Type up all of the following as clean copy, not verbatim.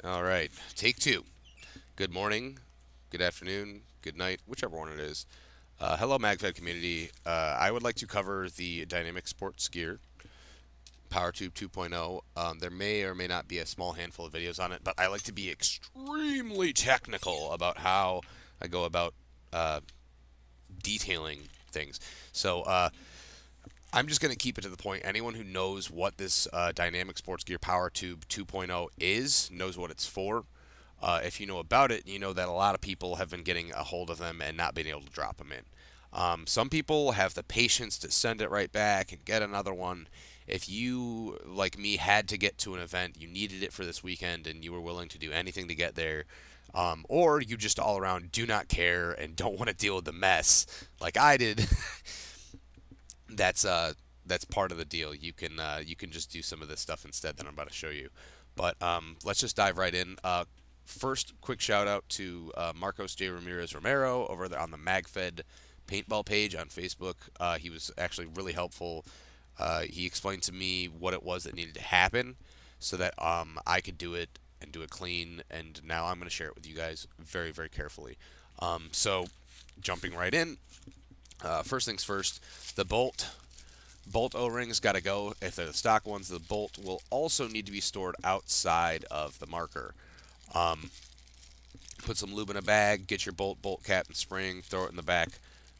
All right, take two. Good morning, good afternoon, good night, whichever one it is. Hello, MagFed community. I would like to cover the dynamic sports gear, PowerTube 2.0. There may or may not be a small handful of videos on it, but I like to be extremely technical about how I go about uh, detailing things. So I'm just going to keep it to the point. Anyone who knows what this dynamic sports gear PowerTube 2.0 is knows what it's for. If you know about it, you know that a lot of people have been getting a hold of them and not being able to drop them in. Some people have the patience to send it right back and get another one. If you, like me, had to get to an event, you needed it for this weekend, and you were willing to do anything to get there, or you just all around do not care and don't want to deal with the mess like I did, that's that's part of the deal. You can just do some of this stuff instead that I'm about to show you. But let's just dive right in. First, quick shout out to Marcos J. Ramirez Romero over there on the MagFed paintball page on Facebook. He was actually really helpful. He explained to me what it was that needed to happen so that I could do it and do it clean. And now I'm going to share it with you guys very, very carefully. So, jumping right in, first things first, the bolt O-rings got to go. If they're the stock ones, the bolt will also need to be stored outside of the marker. Um, Put some lube in a bag, get your bolt cap and spring, throw it in the back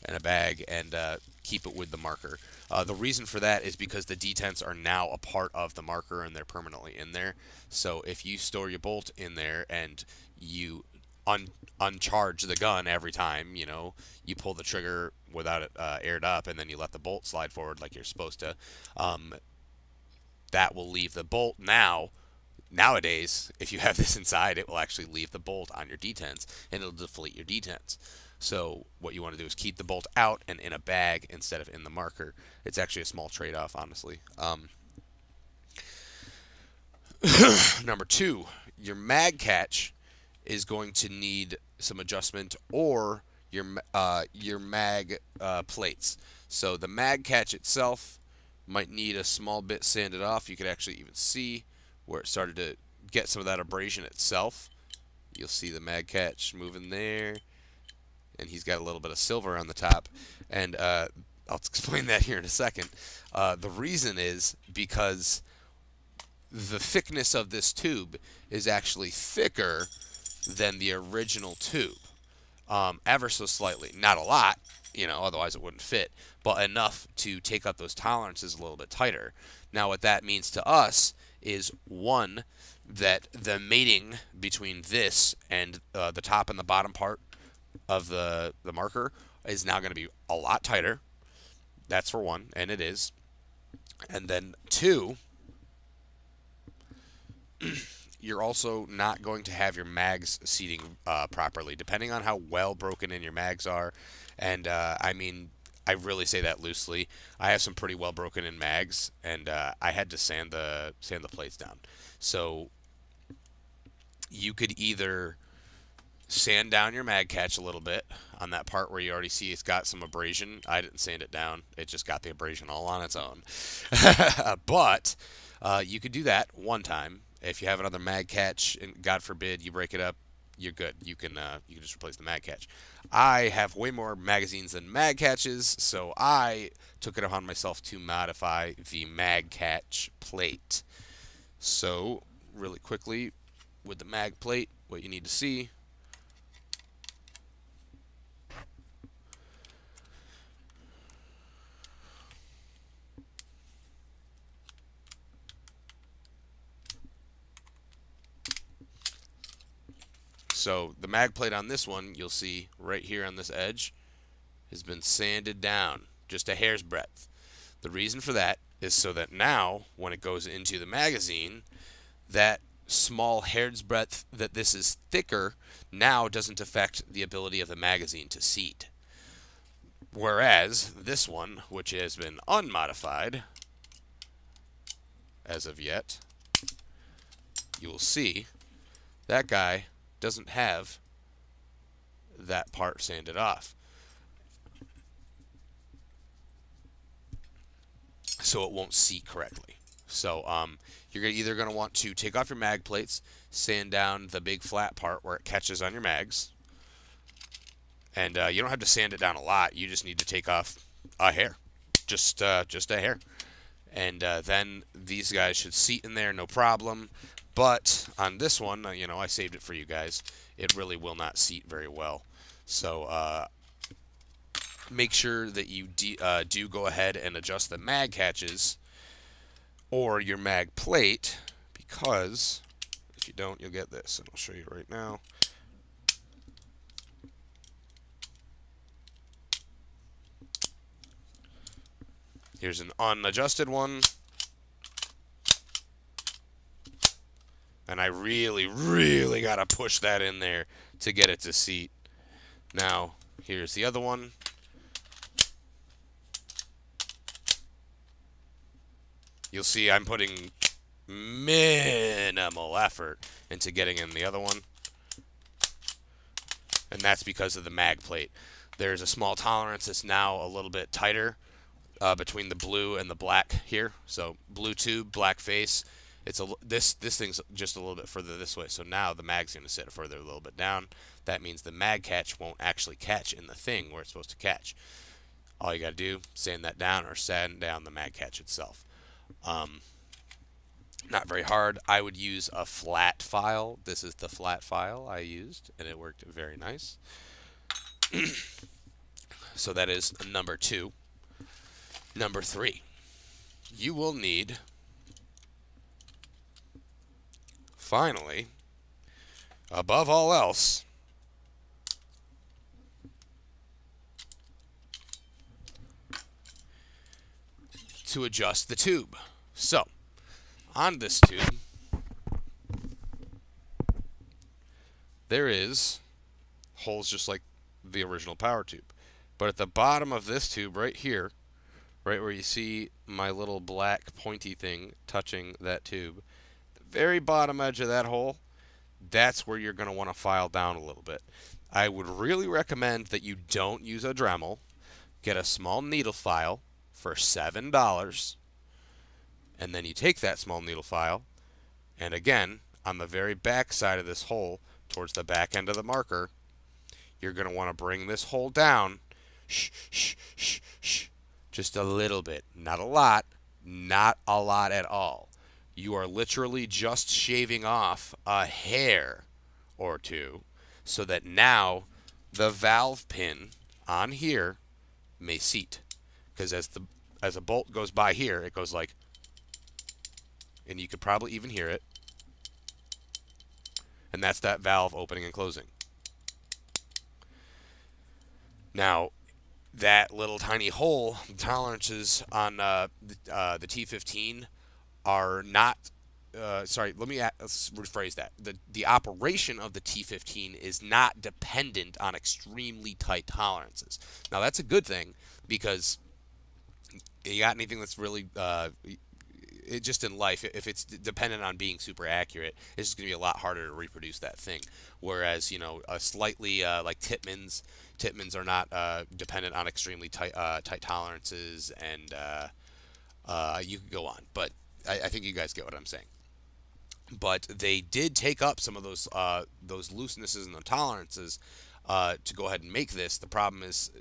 in a bag, and keep it with the marker. The reason for that is because the detents are now a part of the marker and they're permanently in there. So if you store your bolt in there and you uncharge the gun every time, you know, you pull the trigger without it aired up and then you let the bolt slide forward like you're supposed to, that will leave the bolt now. Nowadays, if you have this inside, it will actually leave the bolt on your detents and it'll deflate your detents. So what you want to do is keep the bolt out and in a bag instead of in the marker. It's actually a small trade-off, honestly. Number two, your mag catch is going to need some adjustment, or your mag plates. So the mag catch itself might need a small bit sanded off. You could actually even see where it started to get some of that abrasion itself. You'll see the mag catch moving there, and he's got a little bit of silver on the top. And I'll explain that here in a second. The reason is because the thickness of this tube is actually thicker than the original tube, ever so slightly. Not a lot, you know, otherwise it wouldn't fit, but enough to take up those tolerances a little bit tighter. Now, what that means to us is, one, that the mating between this and the top and the bottom part of the marker is now going to be a lot tighter. That's for one, and it is. And then two, you're also not going to have your mags seating properly, depending on how well broken in your mags are. And I mean, I really say that loosely. I have some pretty well broken in mags, and I had to sand the plates down. So you could either sand down your mag catch a little bit on that part where you already see it's got some abrasion. I didn't sand it down; it just got the abrasion all on its own. But you could do that one time. If you have another mag catch, and God forbid you break it up, you're good. You can just replace the mag catch. I have way more magazines than mag catches, so I took it upon myself to modify the mag catch plate. So really quickly, with the mag plate, what you need to see. So the mag plate on this one, you'll see right here on this edge, has been sanded down just a hair's breadth. The reason for that is so that now, when it goes into the magazine, that small hair's breadth that this is thicker now doesn't affect the ability of the magazine to seat. Whereas this one, which has been unmodified as of yet, you will see that guy doesn't have that part sanded off. So it won't seat correctly. So you're either going to want to take off your mag plates, sand down the big flat part where it catches on your mags, and you don't have to sand it down a lot. You just need to take off a hair, just a hair, and then these guys should seat in there no problem. But on this one, you know, I saved it for you guys. It really will not seat very well. So make sure that you do go ahead and adjust the mag catches or your mag plate, because if you don't, you'll get this, and I'll show you right now. Here's an unadjusted one, and I really gotta push that in there to get it to seat. Now here's the other one. You'll see I'm putting minimal effort into getting in the other one, and that's because of the mag plate. There's a small tolerance that's now a little bit tighter between the blue and the black here. So blue tube, black face. It's this thing's just a little bit further this way. So now the mag's going to sit further a little bit down. That means the mag catch won't actually catch in the thing where it's supposed to catch. All you got to do, sand that down or sand down the mag catch itself. Not very hard. I would use a flat file. This is the flat file I used, and it worked very nice. So that is number 2. Number 3, you will need, finally, above all else, to adjust the tube. So, on this tube, there is holes just like the original power tube. But at the bottom of this tube right here, right where you see my little black pointy thing touching that tube, the very bottom edge of that hole, that's where you're going to want to file down a little bit. I would really recommend that you don't use a Dremel. Get a small needle file for $7, and then you take that small needle file, and again, on the very back side of this hole, towards the back end of the marker, you're going to want to bring this hole down, just a little bit, not a lot at all. You are literally just shaving off a hair or two so that now the valve pin on here may seat. Because as a bolt goes by here, it goes like, and you could probably even hear it, and that's that valve opening and closing. Now, that little tiny hole, the tolerances on the T15 are not, sorry, let's rephrase that. The operation of the T15 is not dependent on extremely tight tolerances. Now, that's a good thing, because you got anything that's really, just in life, if it's dependent on being super accurate, it's just going to be a lot harder to reproduce that thing. Whereas, you know, a slightly, like Titmans are not dependent on extremely tight tolerances, and you could go on. But I think you guys get what I'm saying. But they did take up some of those loosenesses and the tolerances to go ahead and make this. The problem is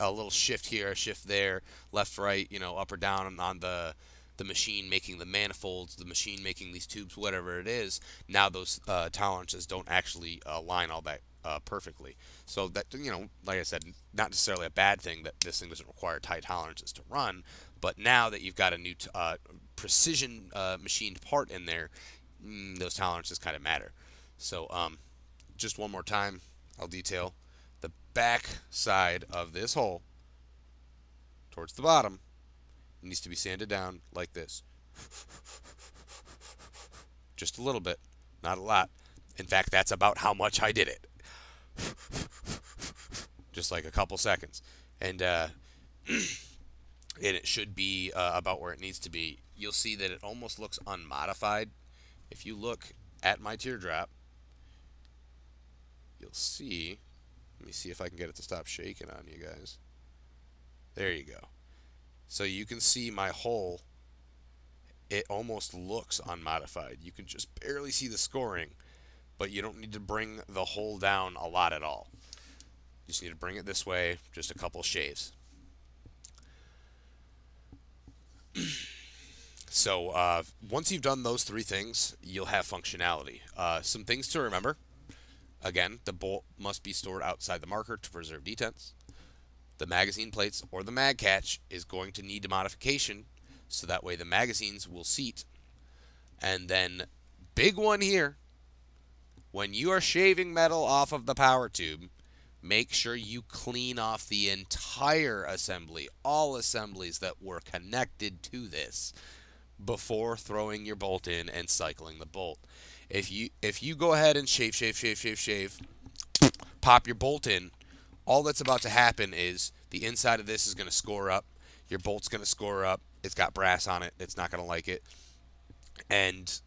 a little shift here, a shift there, left, right, you know, up or down on the machine making the manifolds, the machine making these tubes, whatever it is. Now those tolerances don't actually align all that perfectly. So that, you know, like I said, not necessarily a bad thing that this thing doesn't require tight tolerances to run, but now that you've got a new precision machined part in there, those tolerances kind of matter. So just one more time, I'll detail the back side of this hole towards the bottom needs to be sanded down like this. Just a little bit, not a lot. In fact, that's about how much I did it. Just like a couple seconds. And it should be about where it needs to be. You'll see that it almost looks unmodified. If you look at my teardrop, you'll see, let me see if I can get it to stop shaking on you guys. There you go. So you can see my hole it almost looks unmodified. You can just barely see the scoring, but you don't need to bring the hole down a lot at all. You just need to bring it this way, just a couple shaves. So once you've done those three things, you'll have functionality. Some things to remember. Again, the bolt must be stored outside the marker to preserve detents. The magazine plates or the mag catch is going to need a modification, so that way the magazines will seat. And then, big one here, when you are shaving metal off of the power tube, make sure you clean off the entire assembly, all assemblies that were connected to this, before throwing your bolt in and cycling the bolt. If you go ahead and shave, pop your bolt in, all that's about to happen is the inside of this is going to score up, your bolt's going to score up, it's got brass on it, it's not going to like it, and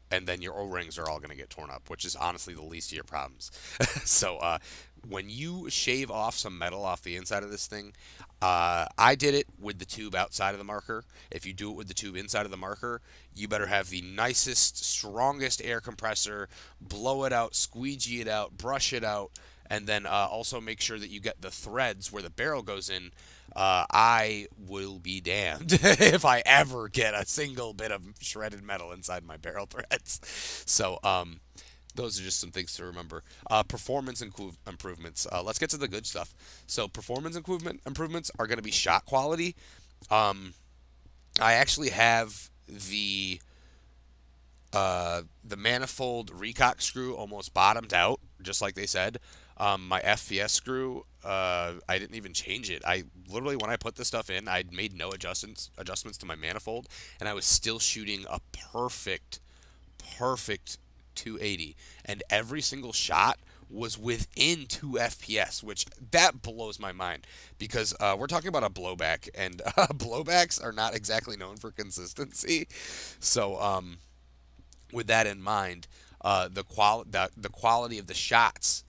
then your O-rings are all going to get torn up, which is honestly the least of your problems. So when you shave off some metal off the inside of this thing, I did it with the tube outside of the marker. If you do it with the tube inside of the marker, you better have the nicest, strongest air compressor, blow it out, squeegee it out, brush it out, and then also make sure that you get the threads where the barrel goes in. I will be damned if I ever get a single bit of shredded metal inside my barrel threads. So those are just some things to remember. Performance improvements. Let's get to the good stuff. So performance improvements are going to be shot quality. I actually have the manifold recock screw almost bottomed out, just like they said. My FPS screw, I didn't even change it. I literally, when I put this stuff in, I'd made no adjustments to my manifold, and I was still shooting a perfect 280, and every single shot was within 2 FPS, which that blows my mind, because we're talking about a blowback, and blowbacks are not exactly known for consistency. So with that in mind, the quality of the shots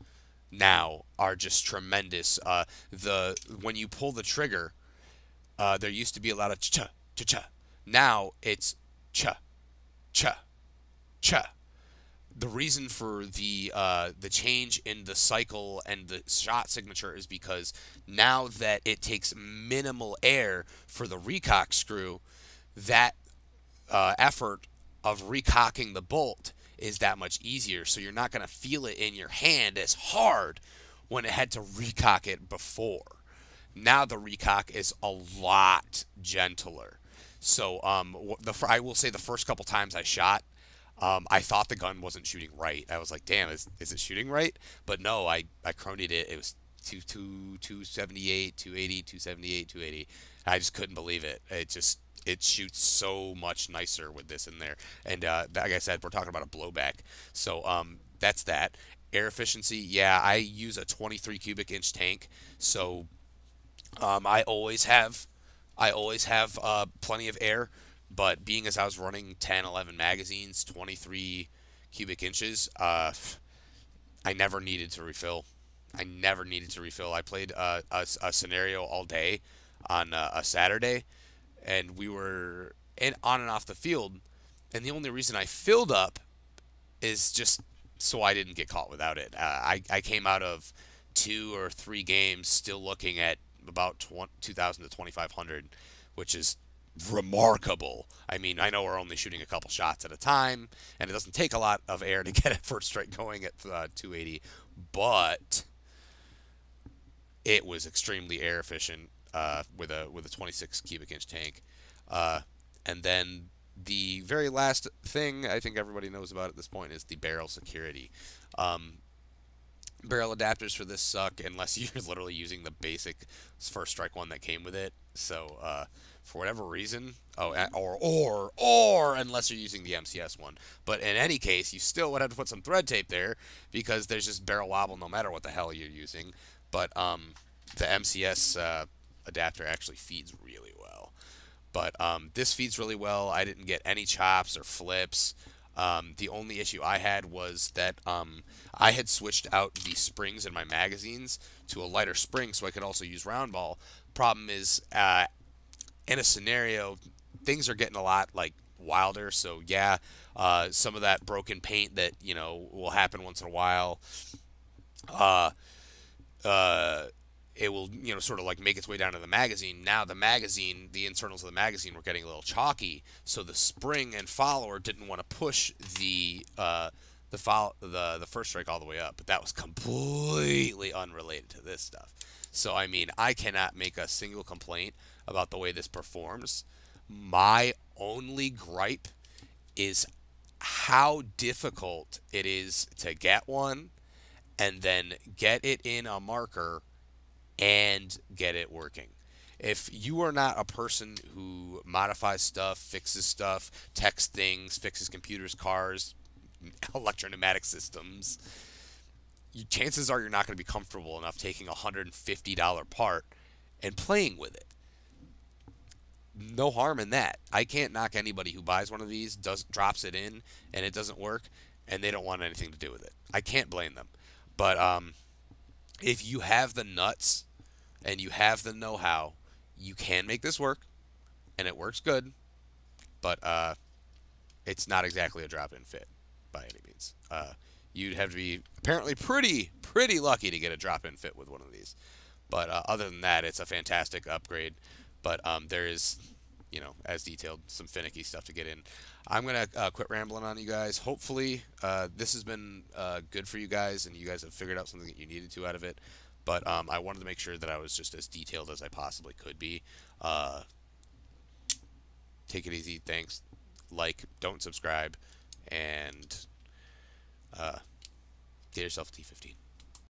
now are just tremendous. When you pull the trigger, there used to be a lot of cha cha cha. Now it's cha cha cha. The reason for the change in the cycle and the shot signature is because now that it takes minimal air for the recock screw, that effort of recocking the bolt is that much easier, so you're not going to feel it in your hand as hard when it had to recock it before. Now the recock is a lot gentler. So I will say the first couple times I shot, I thought the gun wasn't shooting right. I was like, damn, is it shooting right? But no, I cronied it. It was 278, 280, 278, 280. I just couldn't believe it. It shoots so much nicer with this in there. And like I said, we're talking about a blowback. So that's that. Air efficiency, yeah, I use a 23 cubic inch tank. So I always have plenty of air. But being as I was running 10, 11 magazines, 23 cubic inches, I never needed to refill. I played a scenario all day on a Saturday, and we were on and off the field, and the only reason I filled up is just so I didn't get caught without it. I came out of 2 or 3 games still looking at about 2,000 to 2,500, which is remarkable. I mean, I know we're only shooting a couple shots at a time, and it doesn't take a lot of air to get a first strike going at 280, but it was extremely air efficient with a 26 cubic inch tank. And then the very last thing I think everybody knows about at this point is the barrel security. Barrel adapters for this suck unless you're literally using the basic first strike one that came with it. So for whatever reason, or unless you're using the MCS one. But in any case, you still would have to put some thread tape there because there's just barrel wobble no matter what the hell you're using. But the MCS adapter actually feeds really well. But this feeds really well. I didn't get any chops or flips. The only issue I had was that I had switched out the springs in my magazines to a lighter spring so I could also use round ball. Problem is, in a scenario, things are getting a lot like wilder. So yeah, some of that broken paint that will happen once in a while. Uh, uh, it will sort of like make its way down to the magazine. Now the magazine, the internals of the magazine were getting a little chalky, so the spring and follower didn't want to push the first strike all the way up. But that was completely unrelated to this stuff. So I mean, I cannot make a single complaint about the way this performs. My only gripe is how difficult it is to get one and then get it in a marker and get it working. If you are not a person who modifies stuff, fixes stuff, texts things, fixes computers, cars, electropneumatic systems, chances are you're not going to be comfortable enough taking a $150 part and playing with it. No harm in that. I can't knock anybody who buys one of these, drops it in, and it doesn't work, and they don't want anything to do with it. I can't blame them. But if you have the nuts and you have the know-how, you can make this work, and it works good. But it's not exactly a drop-in fit by any means. You'd have to be apparently pretty lucky to get a drop-in fit with one of these. But other than that, it's a fantastic upgrade. But there is, as detailed, some finicky stuff to get in. I'm going to quit rambling on you guys. Hopefully, this has been good for you guys, and you guys have figured out something that you needed to out of it. But I wanted to make sure that I was just as detailed as I possibly could be. Take it easy. Thanks. Like, don't subscribe, and get yourself a T15.